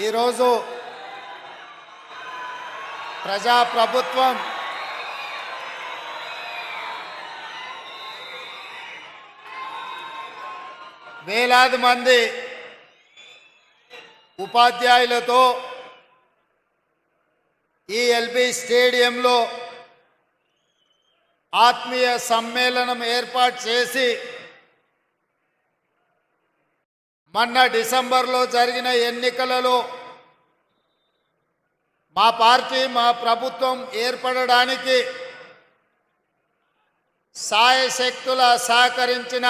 ఈరోజు ప్రజాప్రభుత్వం వేలాది మంది ఉపాధ్యాయులతో ఈ ఎల్బీ స్టేడియంలో ఆత్మీయ సమ్మేళనం ఏర్పాటు చేసి మొన్న డిసెంబర్లో జరిగిన ఎన్నికలలో మా పార్టీ మా ప్రభుత్వం ఏర్పడడానికి సాయశక్తులా సహకరించిన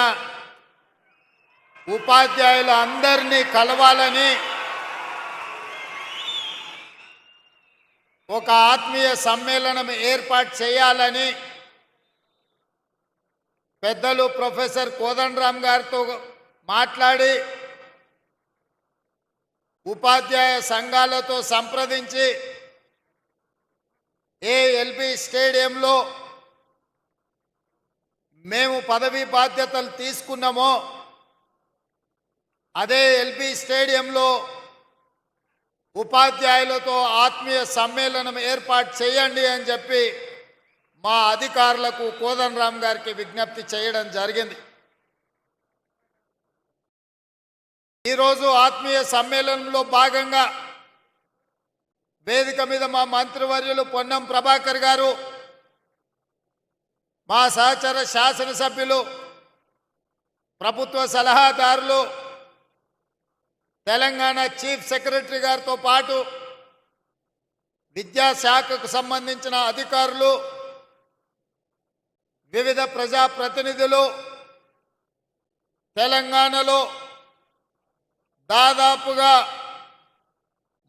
ఉపాధ్యాయులు అందరినీ కలవాలని ఒక ఆత్మీయ సమ్మేళనం ఏర్పాటు చేయాలని పెద్దలు ప్రొఫెసర్ కోదండరామ్ గారితో మాట్లాడి ఉపాధ్యాయ సంఘాలతో సంప్రదించి ఎల్బీ స్టేడియంలో మేము పదవీ బాధ్యతలు తీసుకున్నామో అదే ఎల్బీ స్టేడియంలో ఉపాధ్యాయులతో ఆత్మీయ సమ్మేళనం ఏర్పాటు చేయండి అని చెప్పి మా అధికారులకు కోదండరామ్ గారికి విజ్ఞప్తి చేయడం జరిగింది. ఈరోజు ఆత్మీయ సమ్మేళనంలో భాగంగా వేదిక మీద మా మంత్రివర్యులు పొన్నం ప్రభాకర్ గారు, మా సహచర శాసనసభ్యులు, ప్రభుత్వ సలహాదారులు, తెలంగాణ చీఫ్ సెక్రటరీ గారితో పాటు విద్యాశాఖకు సంబంధించిన అధికారులు, వివిధ ప్రజాప్రతినిధులు తెలంగాణలో దాదాపుగా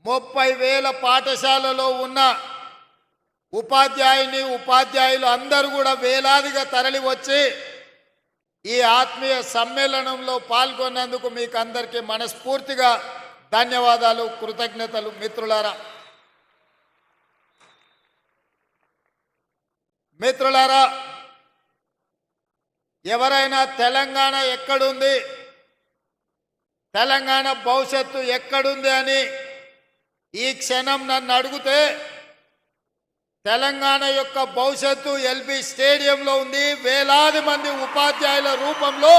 30,000 పాఠశాలలో ఉన్న ఉపాధ్యాయులు అందరూ కూడా వేలాదిగా తరలి వచ్చి ఈ ఆత్మీయ సమ్మేళనంలో పాల్గొన్నందుకు మీకు అందరికీ మనస్ఫూర్తిగా ధన్యవాదాలు, కృతజ్ఞతలు. మిత్రులారా, ఎవరైనా తెలంగాణ ఎక్కడుంది, తెలంగాణ భవిష్యత్తు ఎక్కడుంది అని ఈ క్షణం నన్ను అడిగితే తెలంగాణ యొక్క భవిష్యత్తు ఎల్బీ స్టేడియంలో ఉంది. వేలాది మంది ఉపాధ్యాయుల రూపంలో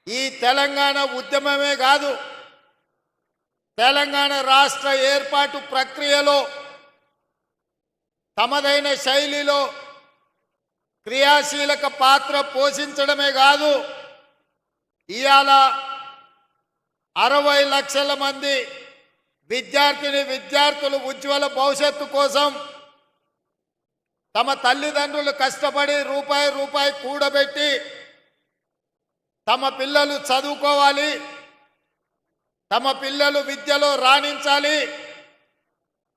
ఈ తెలంగాణ ఉద్యమమే కాదు, తెలంగాణ రాష్ట్ర ఏర్పాటు ప్రక్రియలో తమదైన శైలిలో క్రియాశీలక పాత్ర పోషించడమే కాదు, ఇవాళ 60 లక్షల మంది విద్యార్థులు ఉజ్వల భవిష్యత్తు కోసం తమ తల్లిదండ్రులు కష్టపడి రూపాయి కూడబెట్టి తమ పిల్లలు చదువుకోవాలి, తమ పిల్లలు విద్యలో రాణించాలి,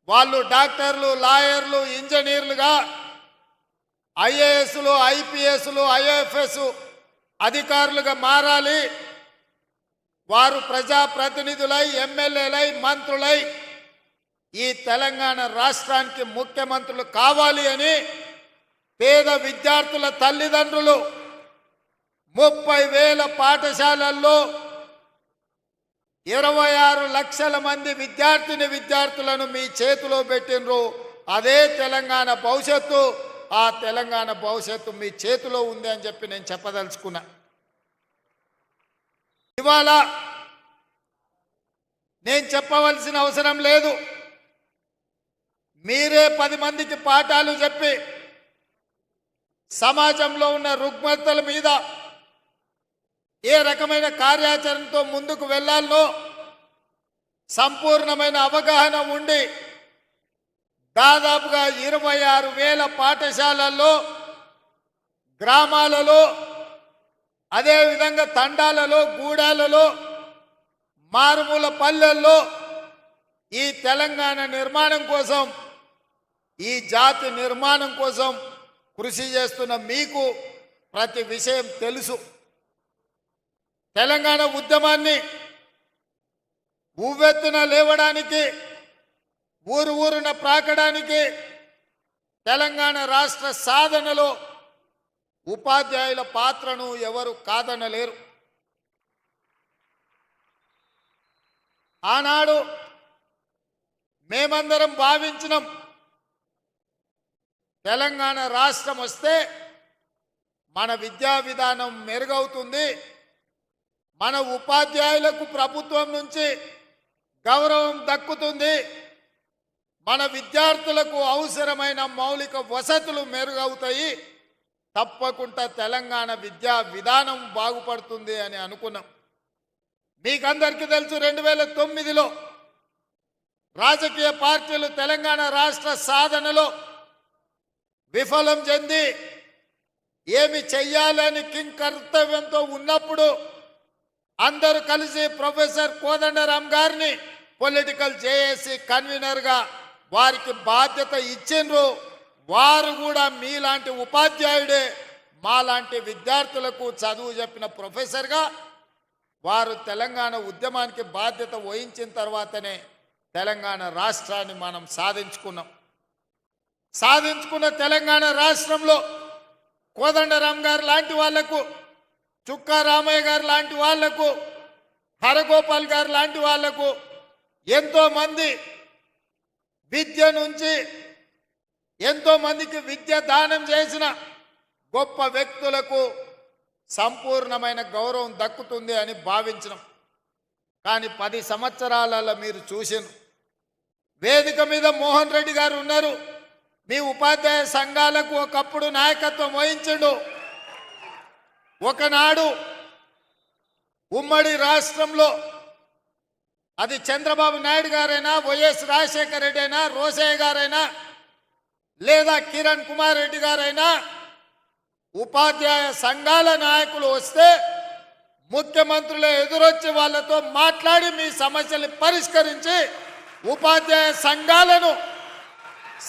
వాళ్ళు డాక్టర్లు, లాయర్లు, ఇంజనీర్లుగా, ఐఏఎస్లు, ఐపీఎస్లు, ఐఎఫ్ఎస్ అధికారులుగా మారాలి, వారు ప్రజాప్రతినిధులై, ఎమ్మెల్యేలై, మంత్రులై ఈ తెలంగాణ రాష్ట్రానికి ముఖ్యమంత్రులు కావాలి అని పేద విద్యార్థుల తల్లిదండ్రులు 30,000 పాఠశాలల్లో 26 లక్షల మంది విద్యార్థులను మీ చేతిలో పెట్టినరు. అదే తెలంగాణ భవిష్యత్తు. ఆ తెలంగాణ భవిష్యత్తు మీ చేతిలో ఉంది అని చెప్పి నేను చెప్పదలుచుకున్నా. ఇవాళ నేను చెప్పవలసిన అవసరం లేదు, మీరే 10 మందికి పాఠాలు చెప్పి సమాజంలో ఉన్న రుగ్మతల మీద ఏ రకమైన కార్యాచరణతో ముందుకు వెళ్ళాలనో సంపూర్ణమైన అవగాహన ఉండి దాదాపుగా 26,000 పాఠశాలల్లో, గ్రామాలలో, అదేవిధంగా తండాలలో, గూడాలలో, మారుమూల పల్లెల్లో ఈ తెలంగాణ నిర్మాణం కోసం, ఈ జాతి నిర్మాణం కోసం కృషి చేస్తున్న మీకు ప్రతి విషయం తెలుసు. తెలంగాణ ఉద్యమాన్ని ఉవ్వెత్తున లేవడానికి, ఊరున ప్రాకడానికి, తెలంగాణ రాష్ట్ర సాధనలో ఉపాధ్యాయుల పాత్రను ఎవరు కాదనలేరు. ఆనాడు మేమందరం భావించినాం, తెలంగాణ రాష్ట్రం వస్తే మన విద్యా విధానం మెరుగవుతుంది, మన ఉపాధ్యాయులకు ప్రభుత్వం నుంచి గౌరవం దక్కుతుంది, మన విద్యార్థులకు అవసరమైన మౌలిక వసతులు మెరుగవుతాయి, తప్పకుండా తెలంగాణ విద్యా విధానం బాగుపడుతుంది అని అనుకున్నాం. మీకందరికీ తెలుసు, 2009లో రాజకీయ పార్టీలు తెలంగాణ రాష్ట్ర సాధనలో విఫలం చెంది ఏమి చెయ్యాలని కింకర్తవ్యంతో ఉన్నప్పుడు అందరూ కలిసి ప్రొఫెసర్ కోదండరాం గారిని పొలిటికల్ జేఏసీ కన్వీనర్గా వారికి బాధ్యత ఇచ్చిండ్రు. వారు కూడా మీలాంటి ఉపాధ్యాయుడే మాలాంటి విద్యార్థులకు చదువు చెప్పిన ప్రొఫెసర్గా వారు తెలంగాణ ఉద్యమానికి బాధ్యత వహించిన తర్వాతనే తెలంగాణ రాష్ట్రాన్ని మనం సాధించుకున్నాం. సాధించుకున్న తెలంగాణ రాష్ట్రంలో కోదండరాం గారు లాంటి వాళ్లకు, చుక్కా రామయ్య గారు లాంటి వాళ్లకు, హరగోపాల్ గారు లాంటి వాళ్లకు, ఎంతోమంది విద్య నుంచి ఎంతోమందికి విద్య దానం చేసిన గొప్ప వ్యక్తులకు సంపూర్ణమైన గౌరవం దక్కుతుంది అని భావించినాం. కానీ 10 సంవత్సరాలలో మీరు చూసిన వేదిక మీద మోహన్ రెడ్డి గారు ఉన్నారు. మీ ఉపాధ్యాయ సంఘాలకు ఒకప్పుడు నాయకత్వం వహించండు. ఒకనాడు ఉమ్మడి రాష్ట్రంలో అది చంద్రబాబు నాయుడు గారైనా, వైఎస్ రాజశేఖర రెడ్డి అయినా, రోసయ్య గారైనా, లేదా కిరణ్ కుమార్ రెడ్డి గారైనా ఉపాధ్యాయ సంఘాల నాయకులు వస్తే ముఖ్యమంత్రులు ఎదురొచ్చి వాళ్ళతో మాట్లాడి మీ సమస్యలు పరిష్కరించి ఉపాధ్యాయ సంఘాలను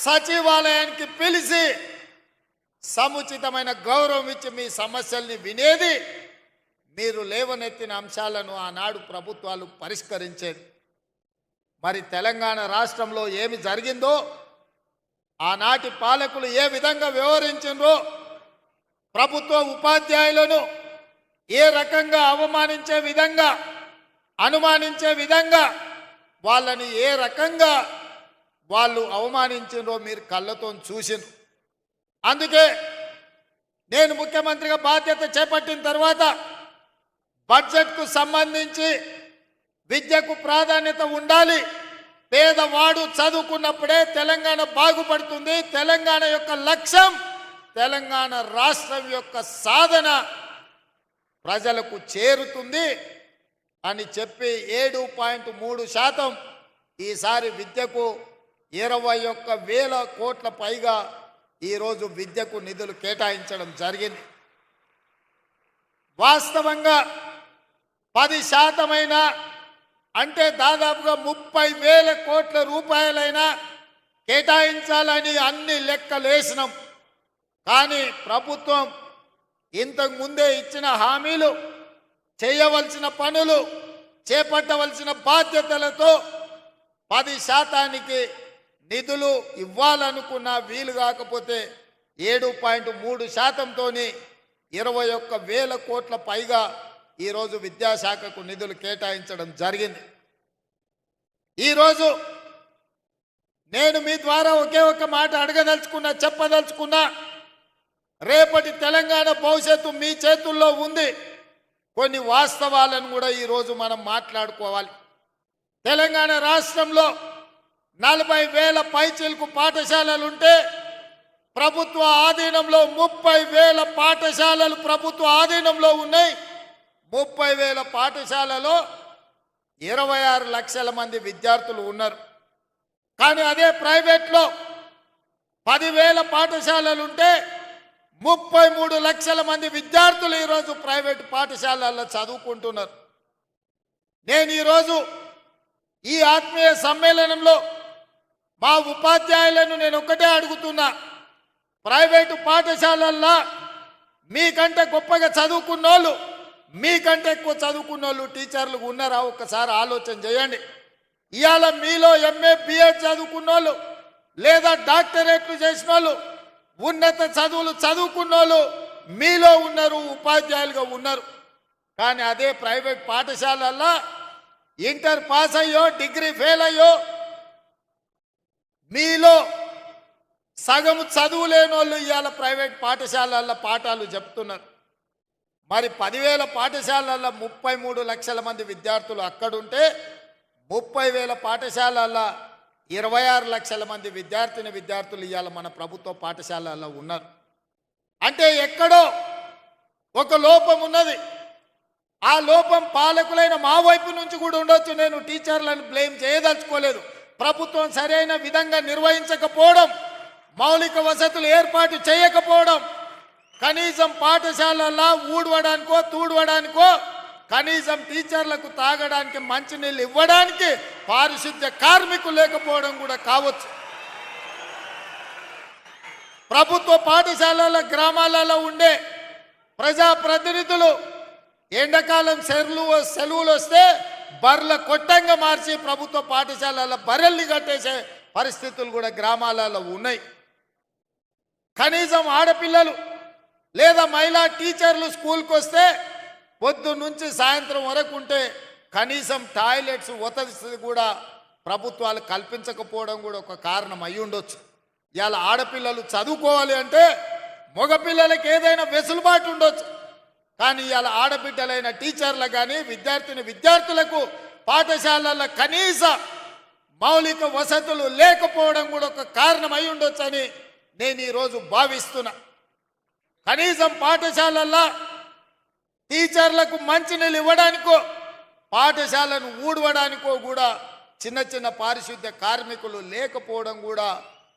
సచివాలయానికి పిలిచి సముచితమైన గౌరవం ఇచ్చి మీ సమస్యల్ని వినేది, మీరు లేవనెత్తిన అంశాలను ఆనాడు ప్రభుత్వాలు పరిష్కరించేది. మరి తెలంగాణ రాష్ట్రంలో ఏమి జరిగిందో, ఆనాటి పాలకులు ఏ విధంగా వ్యవహరించిందో, ప్రభుత్వ ఉపాధ్యాయులను ఏ రకంగా అవమానించే విధంగా, అనుమానించే విధంగా, వాళ్ళని ఏ రకంగా వాళ్ళు అవమానించిండ్రో మీరు కళ్ళతో చూసిండ్రు. అందుకే నేను ముఖ్యమంత్రిగా బాధ్యత చేపట్టిన తర్వాత బడ్జెట్కు సంబంధించి విద్యకు ప్రాధాన్యత ఉండాలి, పేదవాడు చదువుకున్నప్పుడే తెలంగాణ బాగుపడుతుంది, తెలంగాణ యొక్క లక్ష్యం, తెలంగాణ రాష్ట్రం యొక్క సాధన ప్రజలకు చేరుతుంది అని చెప్పి 7.3% ఈసారి విద్యకు 21,000 కోట్ల పైగా ఈరోజు విద్యకు నిధులు కేటాయించడం జరిగింది. వాస్తవంగా 10% అంటే దాదాపుగా 30,000 కోట్ల రూపాయలైనా కేటాయించాలని అన్ని లెక్కలేసినాం. కానీ ప్రభుత్వం ఇంతకు ముందే ఇచ్చిన హామీలు, చేయవలసిన పనులు, చేపట్టవలసిన బాధ్యతలతో 10% నిధులు ఇవ్వాలనుకున్న వీలు కాకపోతే 7.3%తోని 21,000 కోట్ల పైగా ఈరోజు విద్యాశాఖకు నిధులు కేటాయించడం జరిగింది. ఈరోజు నేను మీ ద్వారా ఒకే ఒక మాట అడగదలుచుకున్నా, చెప్పదలుచుకున్నా, రేపటి తెలంగాణ భవిష్యత్తు మీ చేతుల్లో ఉంది. కొన్ని వాస్తవాలను కూడా ఈరోజు మనం మాట్లాడుకోవాలి. తెలంగాణ రాష్ట్రంలో 40,000 పైచిలకు పాఠశాలలుంటే ప్రభుత్వ ఆధీనంలో 30,000 పాఠశాలలు ప్రభుత్వ ఆధీనంలో ఉన్నాయి. 30,000 పాఠశాలలో 26 లక్షల మంది విద్యార్థులు ఉన్నారు. కానీ అదే ప్రైవేట్లో 10,000 పాఠశాలలుంటే 33 లక్షల మంది విద్యార్థులు ఈరోజు ప్రైవేట్ పాఠశాలల్లో చదువుకుంటున్నారు. నేను ఈరోజు ఈ ఆత్మీయ సమ్మేళనంలో మా ఉపాధ్యాయులను నేను ఒకటే అడుగుతున్నా, ప్రైవేటు పాఠశాలల్లో మీకంటే గొప్పగా చదువుకున్నోళ్ళు, మీకంటే ఎక్కువ చదువుకున్నోళ్ళు టీచర్లు ఉన్నారా? ఒక్కసారి ఆలోచన చేయండి. ఇవాళ మీలో ఎంఏ బిఎడ్ చదువుకున్నోళ్ళు, లేదా డాక్టరేట్లు చేసిన వాళ్ళు, ఉన్నత చదువులు చదువుకున్నోళ్ళు మీలో ఉన్నారు, ఉపాధ్యాయులుగా ఉన్నారు. కానీ అదే ప్రైవేట్ పాఠశాలల్లో ఇంటర్ పాస్ అయ్యో డిగ్రీ ఫెయిల్ అయ్యో మీలో సగం చదువు లేని వాళ్ళు ఇవాళ ప్రైవేట్ పాఠశాలల్లో పాఠాలు చెప్తున్నారు. మరి 10,000 పాఠశాలల్లో 33 లక్షల మంది విద్యార్థులు అక్కడుంటే 30,000 పాఠశాలల్లో 26 లక్షల మంది విద్యార్థులు ఇవాళ మన ప్రభుత్వ పాఠశాలల్లో ఉన్నారు. అంటే ఎక్కడో ఒక లోపం ఉన్నది. ఆ లోపం పాలకులైన మా వైపు నుంచి కూడా ఉండొచ్చు. నేను టీచర్లను బ్లేమ్ చేయదలుచుకోలేదు. ప్రభుత్వం సరైన విధంగా నిర్వహించకపోవడం, మౌలిక వసతులు ఏర్పాటు చేయకపోవడం, కనీసం పాఠశాలల్లో ఊడవడానికో తూడవడానికో, కనీసం టీచర్లకు తాగడానికి మంచినీళ్ళు ఇవ్వడానికి పారిశుద్ధ్య కార్మికులు లేకపోవడం కూడా కావచ్చు. ప్రభుత్వ పాఠశాలల గ్రామాలలో ఉండే ప్రజాప్రతినిధులు ఎండాకాలం సెలవులు వస్తే బర్ల కొట్టంగా మార్చి ప్రభుత్వ పాఠశాలల బర్రెల్ని కట్టేసే పరిస్థితులు కూడా గ్రామాలలో ఉన్నాయి. కనీసం ఆడపిల్లలు లేదా మహిళా టీచర్లు స్కూల్కి వస్తే పొద్దు నుంచి సాయంత్రం వరకు ఉంటే కనీసం టాయిలెట్స్ వసతి కూడా ప్రభుత్వాలు కల్పించకపోవడం కూడా ఒక కారణం అయి ఉండొచ్చు. ఇవాళ ఆడపిల్లలు చదువుకోవాలి అంటే మగపిల్లలకి ఏదైనా వెసులుబాటు ఉండొచ్చు. కానీ ఇవాళ ఆడబిడ్డలైన టీచర్లకు కానీ విద్యార్థులకు పాఠశాలల్లో కనీస మౌలిక వసతులు లేకపోవడం కూడా ఒక కారణం అయి ఉండొచ్చని నేను ఈరోజు భావిస్తున్నా. కనీసం పాఠశాలల్లో టీచర్లకు మంచినీళ్ళు ఇవ్వడానికో పాఠశాలను ఊడవడానికో కూడా చిన్న చిన్న పారిశుద్ధ్య కార్మికులు లేకపోవడం కూడా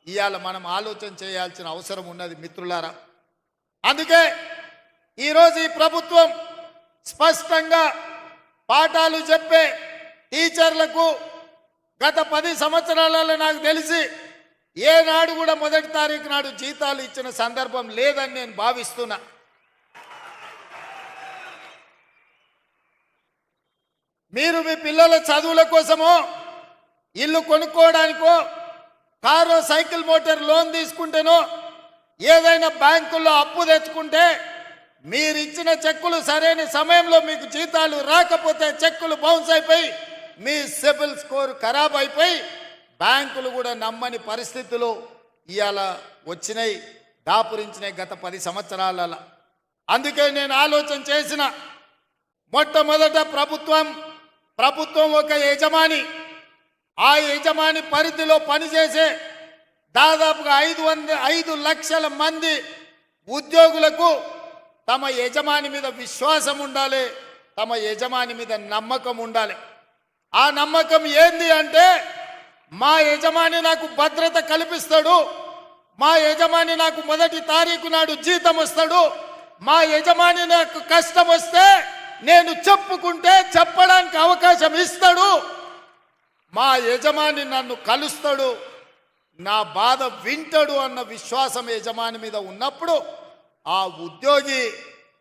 ఇవాళ మనం ఆలోచన చేయాల్సిన అవసరం ఉన్నది మిత్రులారా. అందుకే ఈరోజు ఈ ప్రభుత్వం స్పష్టంగా పాఠాలు చెప్పే టీచర్లకు గత 10 సంవత్సరాలలో నాకు తెలిసి ఏనాడు కూడా 1వ తారీఖు నాడు జీతాలు ఇచ్చిన సందర్భం లేదని నేను భావిస్తున్నా. మీరు మీ పిల్లల చదువుల కోసమో ఇల్లు కొనుక్కోవడానికో కారు సైకిల్ మోటార్ లోన్ తీసుకుంటేనో ఏదైనా బ్యాంకుల్లో అప్పు తెచ్చుకుంటే మీరు ఇచ్చిన చెక్కులు సరైన సమయంలో మీకు జీతాలు రాకపోతే చెక్కులు బౌన్స్ అయిపోయి మీ సిబిల్ స్కోర్ ఖరాబ్ అయిపోయి బ్యాంకులు కూడా నమ్మని పరిస్థితులు ఇవాళ వచ్చినాయి, దాపురించినాయి గత 10 సంవత్సరాలలో. అందుకే నేను ఆలోచన చేసిన మొట్టమొదట ప్రభుత్వం ఒక యజమాని, ఆ యజమాని పరిధిలో పనిచేసే దాదాపుగా 5 లక్షల మంది ఉద్యోగులకు తమ యజమాని మీద విశ్వాసం ఉండాలి, తమ యజమాని మీద నమ్మకం ఉండాలి. ఆ నమ్మకం ఏంది అంటే మా యజమాని నాకు భద్రత కల్పిస్తాడు, మా యజమాని నాకు 1వ తారీఖు నాడు జీతం వస్తాడు, మా యజమాని నాకు కష్టం వస్తే నేను చెప్పుకుంటే చెప్పడానికి అవకాశం ఇస్తాడు, మా యజమాని నన్ను కలుస్తాడు, నా బాధ వింటాడు అన్న విశ్వాసం యజమాని మీద ఉన్నప్పుడు ఆ ఉద్యోగి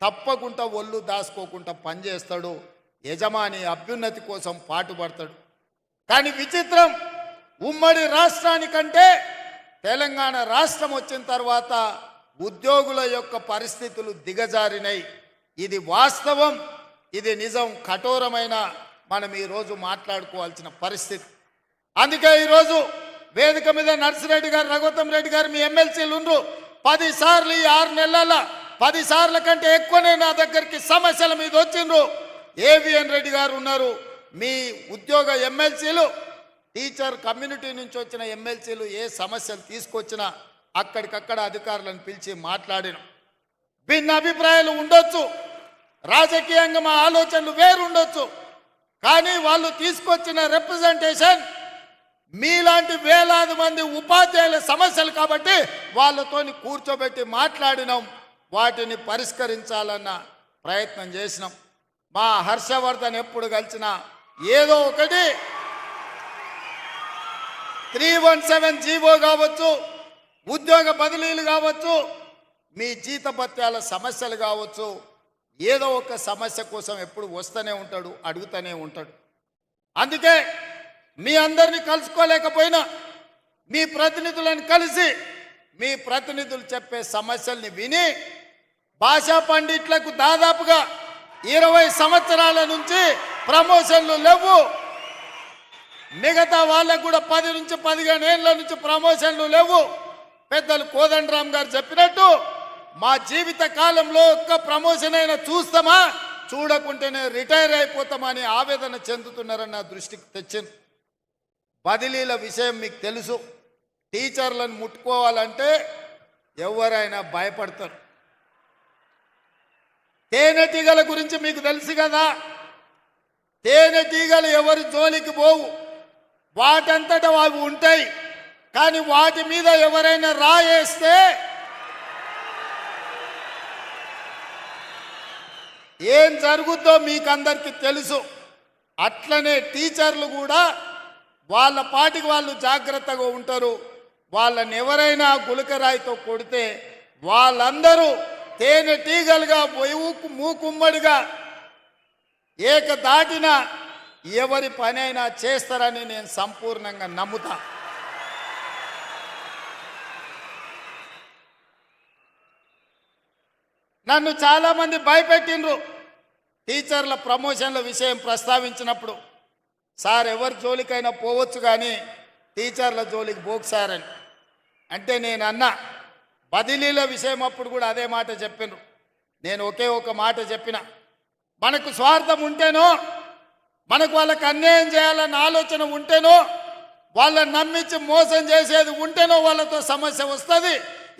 తప్పకుండా ఒళ్ళు దాచుకోకుండా పనిచేస్తాడు, యజమాని అభ్యున్నతి కోసం పాటుపడతాడు. కానీ విచిత్రం, ఉమ్మడి రాష్ట్రానికంటే తెలంగాణ రాష్ట్రం వచ్చిన తర్వాత ఉద్యోగుల యొక్క పరిస్థితులు దిగజారినాయి. ఇది వాస్తవం, ఇది నిజం, కఠోరమైన మనం ఈరోజు మాట్లాడుకోవాల్సిన పరిస్థితి. అందుకే ఈరోజు వేదిక మీద నర్సిరెడ్డి గారు, రఘుత్తం రెడ్డి గారు మీ ఎమ్మెల్సీలు ఉండ్రు. 10 సార్లు ఈ 6 నెలల 10 సార్ల కంటే ఎక్కువనే నా దగ్గరికి సమస్యల మీద వచ్చిండ్రు. ఏవిఎన్ రెడ్డి గారు ఉన్నారు. మీ ఉద్యోగ ఎమ్మెల్సీలు, టీచర్ కమ్యూనిటీ నుంచి వచ్చిన ఎమ్మెల్సీలు ఏ సమస్యలు తీసుకొచ్చినా అక్కడికక్కడ అధికారులను పిలిచి మాట్లాడిన. భిన్న అభిప్రాయాలు ఉండొచ్చు, రాజకీయంగా మా ఆలోచనలు వేరు ఉండొచ్చు, కానీ వాళ్ళు తీసుకొచ్చిన రిప్రజెంటేషన్ మీలాంటి వేలాది మంది ఉపాధ్యాయుల సమస్యలు కాబట్టి వాళ్ళతోని కూర్చోబెట్టి మాట్లాడినాం, వాటిని పరిష్కరించాలన్న ప్రయత్నం చేసినాం. మా హర్షవర్ధన్ ఎప్పుడు కలిసినా ఏదో ఒకటి 317 జీవో కావచ్చు, ఉద్యోగ బదిలీలు కావచ్చు, మీ జీతభత్యాల సమస్యలు కావచ్చు, ఏదో ఒక సమస్య కోసం ఎప్పుడు వస్తూనే ఉంటాడు, అడుగుతూనే ఉంటాడు. అందుకే మీ అందరినీ కలుసుకోలేకపోయినా మీ ప్రతినిధులను కలిసి మీ ప్రతినిధులు చెప్పే సమస్యల్ని విని భాషా పండిట్లకు దాదాపుగా 20 సంవత్సరాల నుంచి ప్రమోషన్లు లేవు. మిగతా వాళ్ళకు కూడా 10 నుంచి 15 ఏళ్ల నుంచి ప్రమోషన్లు లేవు. పెద్దలు కోదండరామ్ గారు చెప్పినట్టు మా జీవిత కాలంలో ఒక్క ప్రమోషన్ అయినా చూస్తామా, చూడకుంటేనే రిటైర్ అయిపోతామని ఆవేదన చెందుతున్నారని నా దృష్టికి తెచ్చింది. బదిలీల విషయం మీకు తెలుసు. టీచర్లను ముట్టుకోవాలంటే ఎవరైనా భయపడతారు. తేనెటీగల గురించి మీకు తెలుసు కదా. తేనెటీగలు ఎవరి జోలికి పోవు, వాటంతటా అవి ఉంటాయి. కానీ వాటి మీద ఎవరైనా రాయేస్తే ఏం జరుగుద్దో మీకు అందరికీ తెలుసు. అట్లనే టీచర్లు కూడా వాళ్ళ పాటికి వాళ్ళు జాగ్రత్తగా ఉంటారు. వాళ్ళని ఎవరైనా గులకరాయితో కొడితే వాళ్ళందరూ తేనెటీగలుగా మూకుమ్మడిగా ఏకదాటిన ఎవరి పనైనా చేస్తారని నేను సంపూర్ణంగా నమ్ముతా. నన్ను చాలామంది భయపెట్టిండ్రు టీచర్ల ప్రమోషన్ల విషయం ప్రస్తావించినప్పుడు. సార్ ఎవరి జోలికైనా పోవచ్చు కానీ టీచర్ల జోలికి పోకు సార్ అని అంటే నేను అన్నా. బదిలీల విషయం అప్పుడు కూడా అదే మాట చెప్పినారు. నేను ఒకే ఒక మాట చెప్పిన, మనకు స్వార్థం ఉంటేనో, మనకు వాళ్ళకి అన్యాయం చేయాలన్న ఆలోచన ఉంటేనో, వాళ్ళని నమ్మించి మోసం చేసేది ఉంటేనో వాళ్ళతో సమస్య వస్తుంది.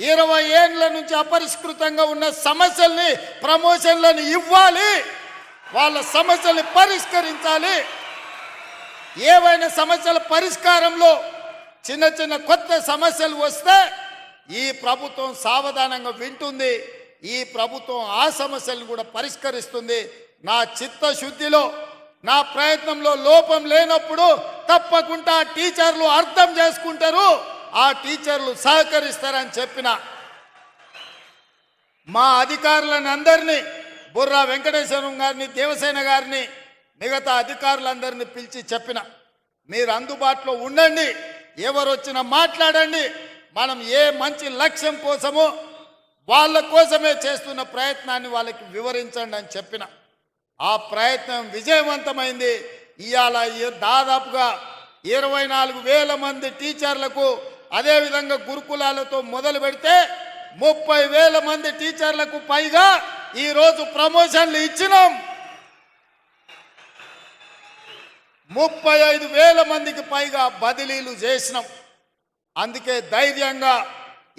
20 ఏళ్ల నుంచి అపరిష్కృతంగా ఉన్న సమస్యల్ని ప్రమోషన్లను ఇవ్వాలి, వాళ్ళ సమస్యల్ని పరిష్కరించాలి. ఏవైనా సమస్యల పరిష్కారంలో చిన్న చిన్న కొత్త సమస్యలు వస్తే ఈ ప్రభుత్వం సావధానంగా వింటుంది. ఈ ప్రభుత్వం ఆ సమస్యలను కూడా పరిష్కరిస్తుంది. నా చిత్తశుద్ధిలో, నా ప్రయత్నంలో లోపం లేనప్పుడు తప్పకుండా టీచర్లు అర్థం చేసుకుంటారు, ఆ టీచర్లు సహకరిస్తారని చెప్పిన. మా అధికారులను అందరినీ, బుర్రా వెంకటేశ్వరం గారిని, దేవసేన గారిని, మిగతా అధికారులందరినీ పిలిచి చెప్పిన, మీరు అందుబాటులో ఉండండి, ఎవరు వచ్చినా మాట్లాడండి, మనం ఏ మంచి లక్ష్యం కోసమో వాళ్ళ కోసమే చేస్తున్న ప్రయత్నాన్ని వాళ్ళకి వివరించండి అని చెప్పిన. ఆ ప్రయత్నం విజయవంతమైంది. ఇవాళ దాదాపుగా 24,000 మంది టీచర్లకు, అదేవిధంగా గురుకులాలతో మొదలు పెడితే 30,000 మంది టీచర్లకు పైగా ఈరోజు ప్రమోషన్లు ఇచ్చినాం. 35,000 మందికి పైగా బదిలీలు చేసినాం. అందుకే ధైర్యంగా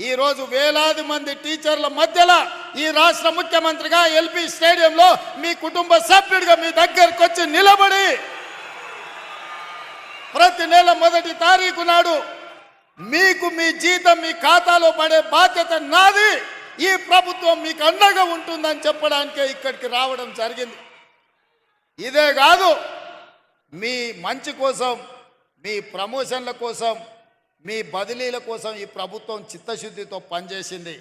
ఈరోజు వేలాది మంది టీచర్ల మధ్యలో ఈ రాష్ట్ర ముఖ్యమంత్రిగా ఎల్బీ స్టేడియంలో మీ కుటుంబ సభ్యుడిగా మీ దగ్గరకు వచ్చి నిలబడి ప్రతి నెల 1వ తారీఖు నాడు మీకు మీ జీతం మీ ఖాతాలో పడే బాధ్యత నాది, ఈ ప్రభుత్వం మీకు అండగా ఉంటుందని చెప్పడానికే ఇక్కడికి రావడం జరిగింది. ఇదే కాదు, మీ మంచి కోసం, మీ ప్రమోషన్ల కోసం, మీ బదిలీల కోసం ఈ ప్రభుత్వం చిత్తశుద్ధితో పనిచేసింది.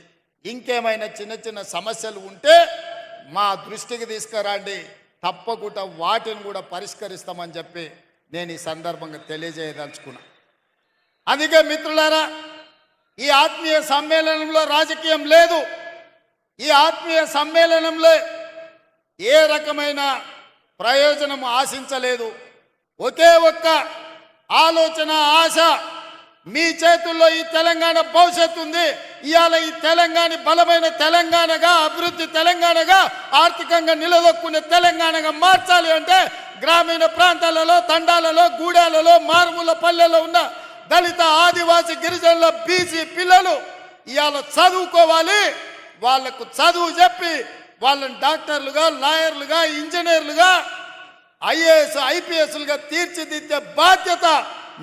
ఇంకేమైనా చిన్న చిన్న సమస్యలు ఉంటే మా దృష్టికి తీసుకురండి, తప్పకుండా వాటిని కూడా పరిష్కరిస్తామని చెప్పి నేను ఈ సందర్భంగా తెలియజేయదలుచుకున్నా. అందుకే మిత్రులారా, ఈ ఆత్మీయ సమ్మేళనంలో రాజకీయం లేదు. ఈ ఆత్మీయ సమ్మేళనంలో ఏ రకమైన ప్రయోజనం ఆశించలేదు. ఒకే ఒక్క ఆలోచన, ఆశ, మీ చేతుల్లో ఈ తెలంగాణ భవిష్యత్తు ఉంది. ఇవాళ ఈ తెలంగాణ బలమైన తెలంగాణగా, అభివృద్ధి తెలంగాణగా, ఆర్థికంగా నిలదొక్కునే తెలంగాణగా మార్చాలి అంటే గ్రామీణ ప్రాంతాలలో, తండాలలో, గూడాలలో, మారుమూల పల్లెల్లో ఉన్న దళిత, ఆదివాసీ, గిరిజనుల, బీసీ పిల్లలు ఇవాళ చదువుకోవాలి. వాళ్లకు చదువు చెప్పి వాళ్ళని డాక్టర్లుగా, లాయర్లుగా, ఇంజనీర్లుగా, ఐఏఎస్, ఐపీఎస్లుగా తీర్చిదిద్దే బాధ్యత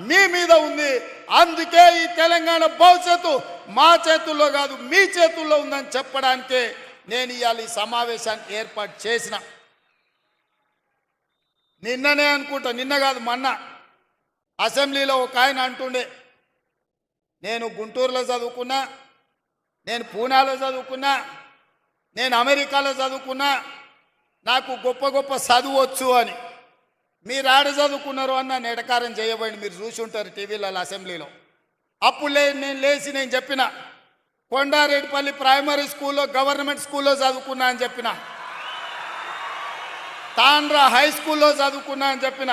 మీ మీద ఉంది. అందుకే ఈ తెలంగాణ భవిష్యత్తు మా చేతుల్లో కాదు, మీ చేతుల్లో ఉందని చెప్పడానికే నేను ఇవాళ ఈ సమావేశాన్ని ఏర్పాటు చేసిన. నిన్ననే అనుకుంటా, నిన్న కాదు మొన్న అసెంబ్లీలో ఒక ఆయన అంటుండే, నేను గుంటూరులో చదువుకున్నా, నేను పూనాలో చదువుకున్నా, నేను అమెరికాలో చదువుకున్నా, నాకు గొప్ప గొప్ప చదువు వచ్చు అని. మీరు ఆడ చదువుకున్నారు అన్న నెటకారం చేయబడి మీరు చూసి ఉంటారు టీవీలలో, అసెంబ్లీలో. అప్పుడు నేను లేచి నేను చెప్పిన, కొండారెడ్డిపల్లి ప్రైమరీ స్కూల్లో గవర్నమెంట్ స్కూల్లో చదువుకున్నా అని చెప్పిన, తాండ్రా హై స్కూల్లో చదువుకున్నా అని చెప్పిన,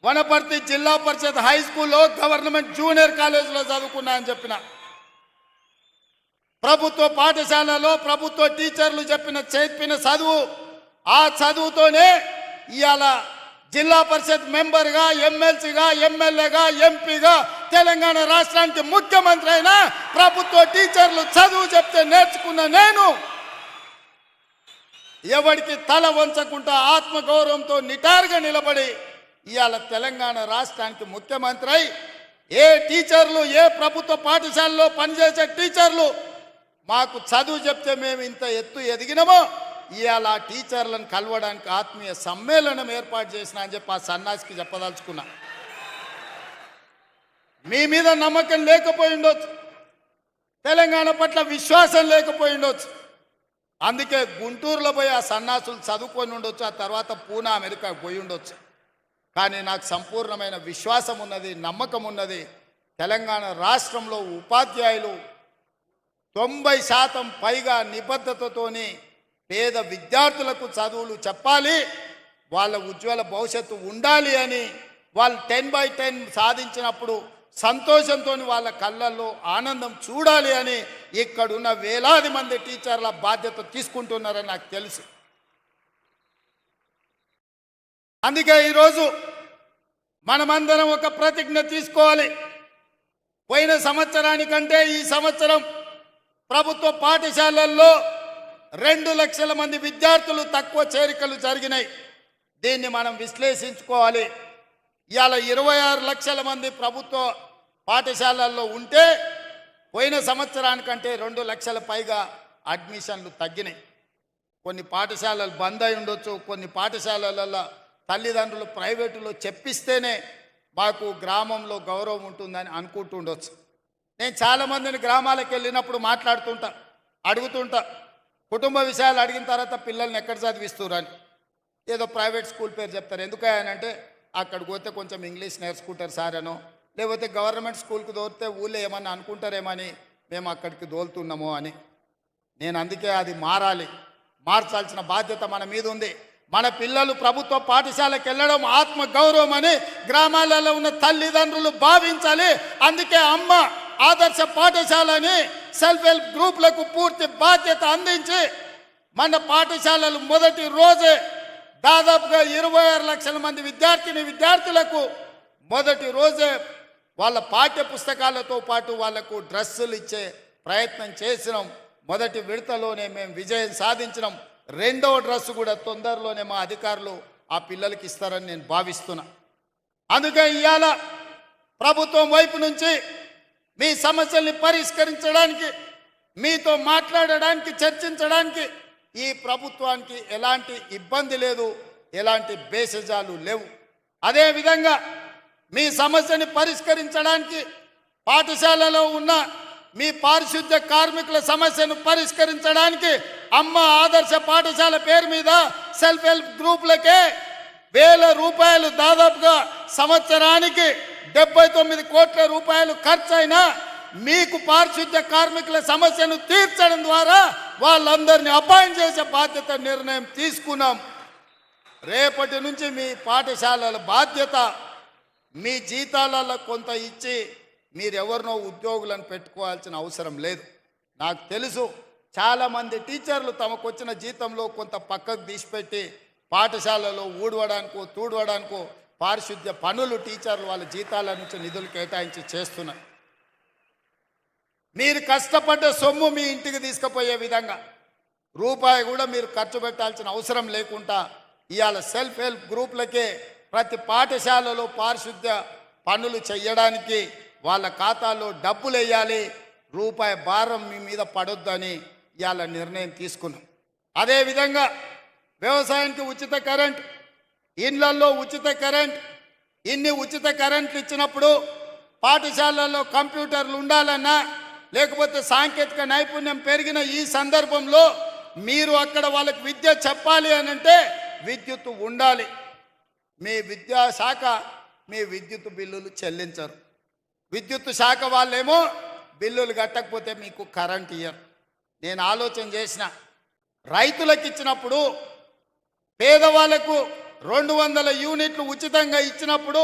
వనపర్తి జిల్లా పరిషత్ హై స్కూల్లో గవర్నమెంట్ జూనియర్ కాలేజీలో చదువుకున్నా అని చెప్పిన, ప్రభుత్వ పాఠశాలలో ప్రభుత్వ టీచర్లు చెప్పిన చదువు, ఆ చదువుతోనే ఇవాళ జిల్లా పరిషత్ మెంబర్గా, ఎమ్మెల్సీగా, ఎమ్మెల్యేగా, ఎంపీగా తెలంగాణ రాష్ట్రానికి ముఖ్యమంత్రి అయినా ప్రభుత్వ టీచర్లు చదువు చెప్తే నేర్చుకున్న నేను ఎవరికి తల వంచకుండా ఆత్మగౌరవంతో నిటారుగా నిలబడి ఇవాళ తెలంగాణ రాష్ట్రానికి ముఖ్యమంత్రి అయి ఏ టీచర్లు, ఏ ప్రభుత్వ పాఠశాలలో పనిచేసే టీచర్లు మాకు చదువు చెప్తే మేము ఇంత ఎత్తు ఎదిగినామో ఇవాళ ఆ టీచర్లను కలవడానికి ఆత్మీయ సమ్మేళనం ఏర్పాటు చేసిన అని చెప్పి ఆ సన్నాసికి చెప్పదలుచుకున్నా. మీ మీద నమ్మకం లేకపోయి ఉండొచ్చు, తెలంగాణ పట్ల విశ్వాసం లేకపోయి ఉండొచ్చు, అందుకే గుంటూరులో పోయి ఆ సన్నాసులు చదువుకొని ఉండొచ్చు, ఆ తర్వాత పూనా అమెరికాకు పోయి ఉండొచ్చు. కానీ నాకు సంపూర్ణమైన విశ్వాసం ఉన్నది, నమ్మకం ఉన్నది. తెలంగాణ రాష్ట్రంలో ఉపాధ్యాయులు 90% పైగా నిబద్ధతతోని పేద విద్యార్థులకు చదువులు చెప్పాలి, వాళ్ళ ఉజ్వల భవిష్యత్తు ఉండాలి అని వాళ్ళు 10/10 సాధించినప్పుడు సంతోషంతో వాళ్ళ కళ్ళల్లో ఆనందం చూడాలి అని ఇక్కడున్న వేలాది మంది టీచర్ల బాధ్యత తీసుకుంటున్నారని నాకు తెలుసు. అందుకే ఈరోజు మనమందరం ఒక ప్రతిజ్ఞ తీసుకోవాలి. పోయిన సంవత్సరానికంటే ఈ సంవత్సరం ప్రభుత్వ పాఠశాలల్లో 2 లక్షల మంది విద్యార్థులు తక్కువ చేరికలు జరిగినాయి. దీన్ని మనం విశ్లేషించుకోవాలి. ఇవాళ 26 లక్షల మంది ప్రభుత్వ పాఠశాలల్లో ఉంటే పోయిన సంవత్సరానికంటే 2 లక్షల పైగా అడ్మిషన్లు తగ్గినాయి. కొన్ని పాఠశాలలు బంద్ అయి ఉండొచ్చు, కొన్ని పాఠశాలలలో తల్లిదండ్రులు ప్రైవేటులో చెప్పిస్తేనే మాకు గ్రామంలో గౌరవం ఉంటుందని అనుకుంటుండొచ్చు. నేను చాలామందిని గ్రామాలకు వెళ్ళినప్పుడు మాట్లాడుతుంటా, అడుగుతుంటా, కుటుంబ విషయాలు అడిగిన తర్వాత పిల్లల్ని ఎక్కడ చదివిస్తున్నారు, ఏదో ప్రైవేట్ స్కూల్ పేరు చెప్తారు. ఎందుకనంటే అక్కడికి పోతే కొంచెం ఇంగ్లీష్ నేర్చుకుంటారు సార్ అనో, లేకపోతే గవర్నమెంట్ స్కూల్కి దోరితే ఊళ్ళో ఏమన్నా అనుకుంటారేమని మేము అక్కడికి దోలుతున్నామో అని. నేను అందుకే అది మారాలి, మార్చాల్సిన బాధ్యత మన మీద ఉంది. మన పిల్లలు ప్రభుత్వ పాఠశాలకు వెళ్ళడం ఆత్మ గౌరవం అని గ్రామాలలో ఉన్న తల్లిదండ్రులు భావించాలి. అందుకే అమ్మ ఆదర్శ పాఠశాలని సెల్ఫ్ హెల్ప్ గ్రూపులకు పూర్తి బాధ్యత అందించి మన పాఠశాలలు మొదటి రోజే దాదాపుగా 26 లక్షల మంది విద్యార్థులకు మొదటి రోజే వాళ్ళ పాఠ్య పుస్తకాలతో పాటు వాళ్లకు డ్రెస్సులు ఇచ్చే ప్రయత్నం చేసినాం. మొదటి విడతలోనే మేము విజయం సాధించినాం. రెండవ డ్రెస్సు కూడా తొందరలోనే మా అధికారులు ఆ పిల్లలకి ఇస్తారని నేను భావిస్తున్నా. అందుకే ఇవాళ ప్రభుత్వం వైపు నుంచి మీ సమస్యల్ని పరిష్కరించడానికి, మీతో మాట్లాడడానికి, చర్చించడానికి ఈ ప్రభుత్వానికి ఎలాంటి ఇబ్బంది లేదు, ఎలాంటి బేసజాలు లేవు. అదేవిధంగా మీ సమస్యని పరిష్కరించడానికి పాఠశాలలో ఉన్న మీ పారిశుద్ధ్య కార్మికుల సమస్యను పరిష్కరించడానికి అమ్మ ఆదర్శ పాఠశాల పేరు మీద సెల్ఫ్ హెల్ప్ గ్రూపులకే 1000 రూపాయలు, దాదాపుగా సంవత్సరానికి 79 కోట్ల రూపాయలు ఖర్చు అయినా మీకు పారిశుద్ధ్య కార్మికుల సమస్యను తీర్చడం ద్వారా వాళ్ళందరినీ అపాయింట్ చేసే బాధ్యత నిర్ణయం తీసుకున్నాం. రేపటి నుంచి మీ పాఠశాలల బాధ్యత మీ జీతాలలో కొంత ఇచ్చి మీరెవరినో ఉద్యోగులను పెట్టుకోవాల్సిన అవసరం లేదు. నాకు తెలుసు చాలామంది టీచర్లు తమకు వచ్చిన జీతంలో కొంత పక్కకు తీసిపెట్టి పాఠశాలలో ఊడవడానికో తూడవడానికో పారిశుద్ధ్య పనులు టీచర్లు వాళ్ళ జీతాల నుంచి నిధులు కేటాయించి చేస్తున్నారు. మీరు కష్టపడ్డ సొమ్ము మీ ఇంటికి తీసుకుపోయే విధంగా రూపాయి కూడా మీరు ఖర్చు పెట్టాల్సిన అవసరం లేకుండా ఇవాళ సెల్ఫ్ హెల్ప్ గ్రూపులకే ప్రతి పాఠశాలలో పారిశుద్ధ్య పనులు చేయడానికి వాళ్ళ ఖాతాలో డబ్బులు వేయాలి, రూపాయి భారం మీ మీద పడొద్దని ఇవాళ నిర్ణయం తీసుకున్నాం. అదేవిధంగా వ్యవసాయానికి ఉచిత కరెంట్, ఇళ్లల్లో ఉచిత కరెంట్, ఇన్ని ఉచిత కరెంట్లు ఇచ్చినప్పుడు పాఠశాలల్లో కంప్యూటర్లు ఉండాలన్నా, లేకపోతే సాంకేతిక నైపుణ్యం పెరిగిన ఈ సందర్భంలో మీరు అక్కడ వాళ్ళకి విద్య చెప్పాలి అని అంటే విద్యుత్ ఉండాలి. మీ విద్యాశాఖ మీ విద్యుత్ బిల్లులు చెల్లించరు. విద్యుత్ శాఖ వాళ్ళేమో బిల్లులు కట్టకపోతే మీకు కరెంట్ ఇయ్యరు. నేను ఆలోచన చేసిన, రైతులకు ఇచ్చినప్పుడు, పేదవాళ్లకు 200 యూనిట్లు ఉచితంగా ఇచ్చినప్పుడు,